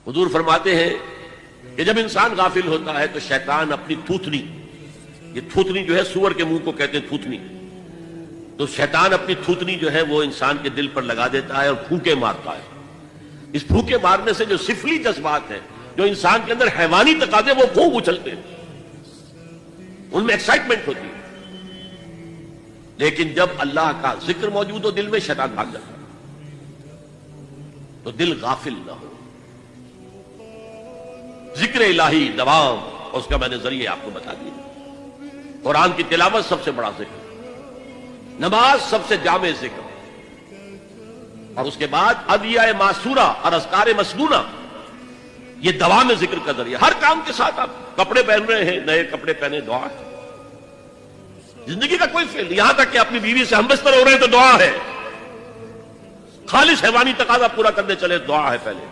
حضور فرماتے ہیں کہ جب انسان غافل ہوتا ہے تو شیطان اپنی تھوتنی، یہ تھوتنی جو ہے سور کے منہ کو کہتے ہیں تھوتنی، تو شیطان اپنی تھوتنی جو ہے وہ انسان کے دل پر لگا دیتا ہے اور پھونکے مارتا ہے۔ اس پھونکے مارنے سے جو سفلی جذبات ہیں، جو انسان کے اندر حیوانی تقاضے، وہ خوب اچھلتے ہیں، ان میں ایکسائٹمنٹ ہوتی ہے۔ لیکن جب اللہ کا ذکر موجود ہو دل میں، شیطان بھاگ جاتا ہے۔ تو دل غافل نہ ہو، ذکر الہی دوام، اور اس کا میں نے ذریعے آپ کو بتا دیا۔ قرآن کی تلاوت سب سے بڑا ذکر، نماز سب سے جامع ذکر، اور اس کے بعد ادعیہ معصورہ اور اذکار مسنونہ، یہ دوام ذکر کا ذریعہ۔ ہر کام کے ساتھ آپ کپڑے پہن رہے ہیں، نئے کپڑے پہنے، دعا ہے۔ زندگی کا کوئی فیل، یہاں تک کہ اپنی بیوی سے ہمبستر ہو رہے ہیں تو دعا ہے۔ خالص حیوانی تقاضا پورا کرنے چلے، دعا ہے پہلے۔